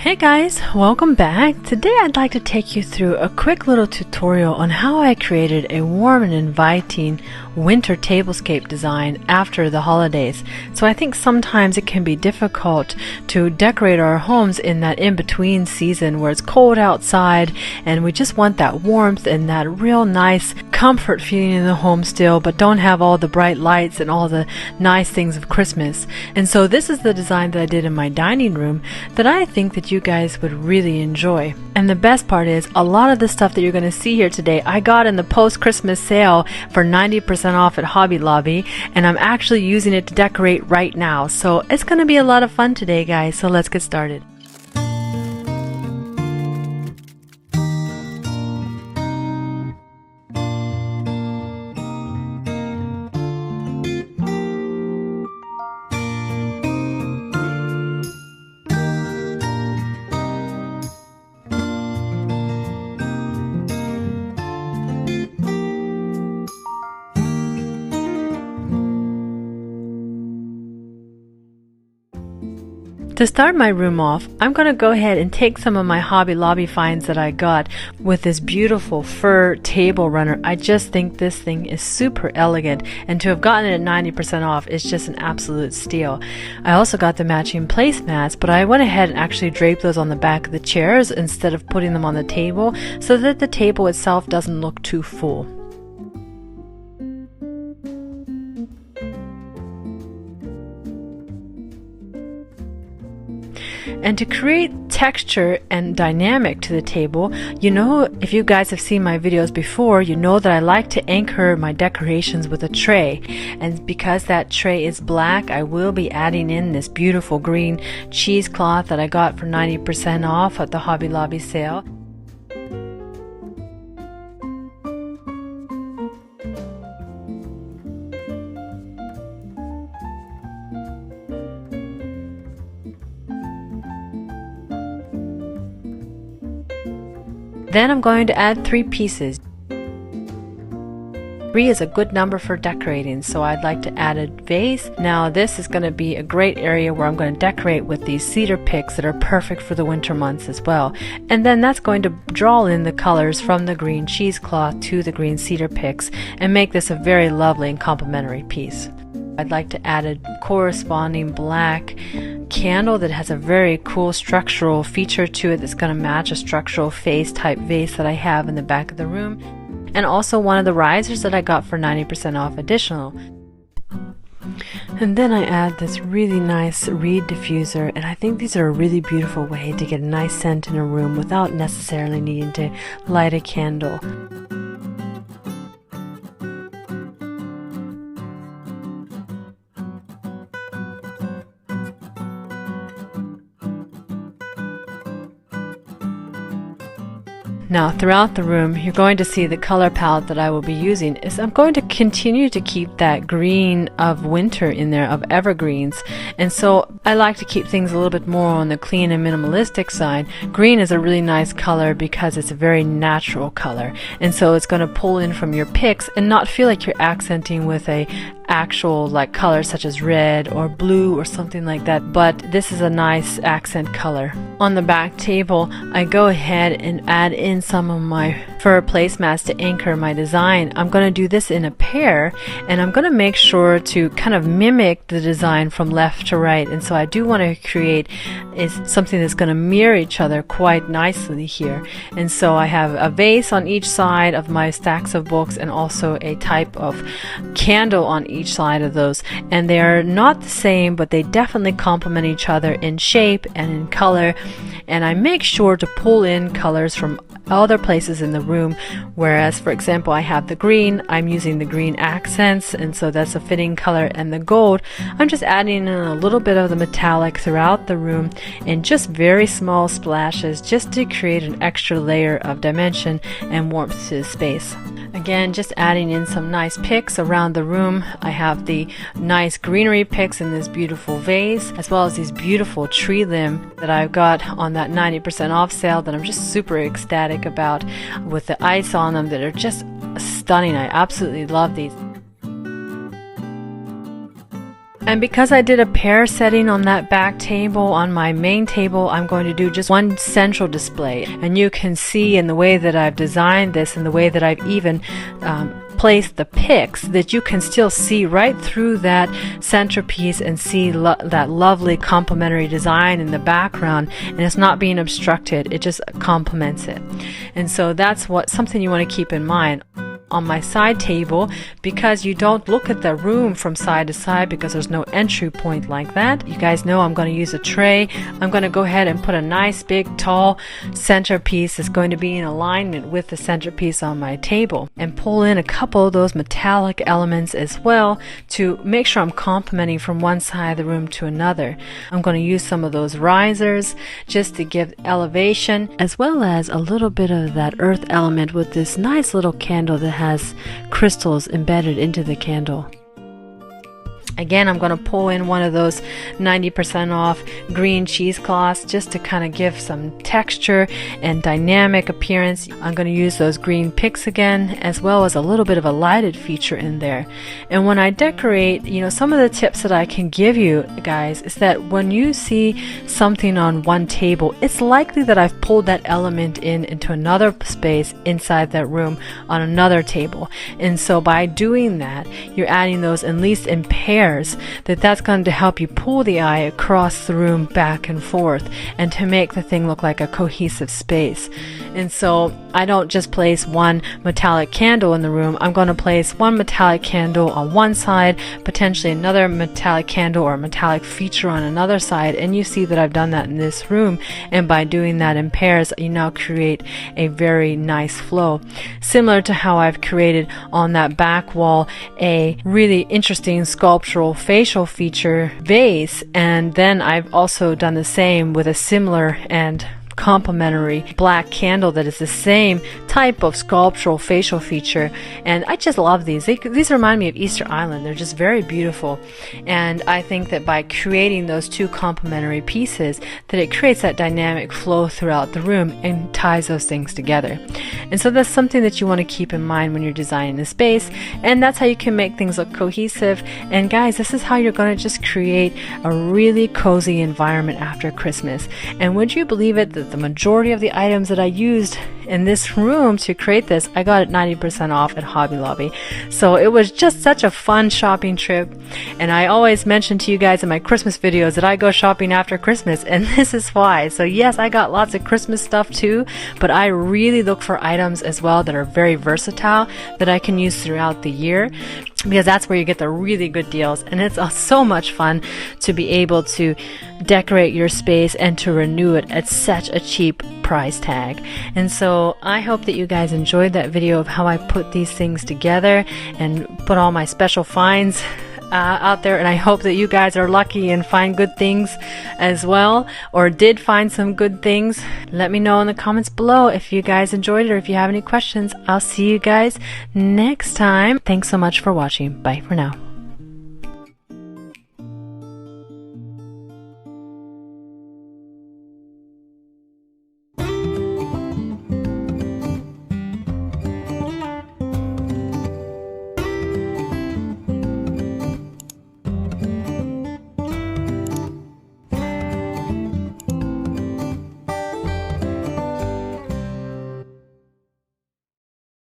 Hey guys, welcome back. Today I'd like to take you through a quick little tutorial on how I created a warm and inviting winter tablescape design after the holidays. So I think sometimes it can be difficult to decorate our homes in that in-between season where it's cold outside and we just want that warmth and that real nice comfort feeling in the home still, but don't have all the bright lights and all the nice things of Christmas. And so this is the design that I did in my dining room that I think that you guys would really enjoy. And the best part is a lot of the stuff that you're going to see here today I got in the post-Christmas sale for 90% off at Hobby Lobby, and I'm actually using it to decorate right now. So it's going to be a lot of fun today, guys. So let's get started. To start my room off, I'm going to go ahead and take some of my Hobby Lobby finds that I got with this beautiful fur table runner. I just think this thing is super elegant, and to have gotten it at 90% off is just an absolute steal. I also got the matching placemats, but I went ahead and actually draped those on the back of the chairs instead of putting them on the table so that the table itself doesn't look too full. And to create texture and dynamic to the table, you know, if you guys have seen my videos before, you know that I like to anchor my decorations with a tray. And because that tray is black, I will be adding in this beautiful green cheesecloth that I got for 90% off at the Hobby Lobby sale. Then I'm going to add 3 pieces. 3 is a good number for decorating, so I'd like to add a vase. Now this is going to be a great area where I'm going to decorate with these cedar picks that are perfect for the winter months as well. And then that's going to draw in the colors from the green cheesecloth to the green cedar picks and make this a very lovely and complementary piece. I'd like to add a corresponding black candle that has a very cool structural feature to it that's going to match a structural face type vase that I have in the back of the room, and also one of the risers that I got for 90% off additional. And then I add this really nice reed diffuser, and I think these are a really beautiful way to get a nice scent in a room without necessarily needing to light a candle. Now throughout the room you're going to see the color palette that I will be using is I'm going to continue to keep that green of winter in there, of evergreens, and so I like to keep things a little bit more on the clean and minimalistic side. Green is a really nice color because it's a very natural color, and so it's going to pull in from your picks and not feel like you're accenting with a actual like color such as red or blue or something like that, but this is a nice accent color. On the back table I go ahead and add in some of my fur placemats to anchor my design. I'm going to do this in a pair, and I'm going to make sure to kind of mimic the design from left to right, and so I do want to create is something that's going to mirror each other quite nicely here. And so I have a vase on each side of my stacks of books and also a type of candle on each side of those, and they are not the same, but they definitely complement each other in shape and in color, and I make sure to pull in colors from other places in the room. Whereas, for example, I have the green, I'm using the green accents, and so that's a fitting color, and the gold, I'm just adding in a little bit of the metallic throughout the room in just very small splashes just to create an extra layer of dimension and warmth to the space. Again, just adding in some nice picks around the room. I have the nice greenery picks in this beautiful vase, as well as these beautiful tree limb that I've got on that 90% off sale that I'm just super ecstatic about, with the ice on them that are just stunning. I absolutely love these. And because I did a pair setting on that back table, on my main table, I'm going to do just one central display. And you can see in the way that I've designed this and the way that I've even place the picks that you can still see right through that centerpiece and see that lovely complementary design in the background, and it's not being obstructed, it just complements it. And so that's something you want to keep in mind. On my side table, because you don't look at the room from side to side because there's no entry point like that, you guys know I'm going to use a tray. I'm going to go ahead and put a nice big tall centerpiece that's going to be in alignment with the centerpiece on my table, and pull in a couple of those metallic elements as well to make sure I'm complementing from one side of the room to another. I'm going to use some of those risers just to give elevation, as well as a little bit of that earth element with this nice little candle that has crystals embedded into the candle. Again, I'm going to pull in one of those 90% off green cheesecloths just to kind of give some texture and dynamic appearance. I'm going to use those green picks again, as well as a little bit of a lighted feature in there. And when I decorate, some of the tips that I can give you guys is that when you see something on one table, it's likely that I've pulled that element into another space inside that room on another table. And so by doing that, you're adding those at least in pairs. That's going to help you pull the eye across the room back and forth and to make the thing look like a cohesive space. And so I don't just place one metallic candle in the room. I'm going to place one metallic candle on one side, potentially another metallic candle or metallic feature on another side, and you see that I've done that in this room. And by doing that in pairs, you now create a very nice flow, similar to how I've created on that back wall a really interesting sculptural facial feature vase, and then I've also done the same with a similar and complementary black candle that is the same type of sculptural facial feature. And I just love these. These remind me of Easter Island. They're just very beautiful, and I think that by creating those two complementary pieces, that it creates that dynamic flow throughout the room and ties those things together. And so that's something that you want to keep in mind when you're designing the space, and that's how you can make things look cohesive. And guys, this is how you're going to just create a really cozy environment after Christmas. And would you believe it that the majority of the items that I used in this room to create this, I got it 90% off at Hobby Lobby. So it was just such a fun shopping trip. And I always mention to you guys in my Christmas videos that I go shopping after Christmas, and this is why. So yes, I got lots of Christmas stuff too, but I really look for items as well that are very versatile that I can use throughout the year, because that's where you get the really good deals. And it's so much fun to be able to decorate your space and to renew it at such a cheap price tag. And so I hope that you guys enjoyed that video of how I put these things together and put all my special finds out there, and I hope that you guys are lucky and find good things as well, or did find some good things. Let me know in the comments below if you guys enjoyed it or if you have any questions. I'll see you guys next time. Thanks so much for watching. Bye for now.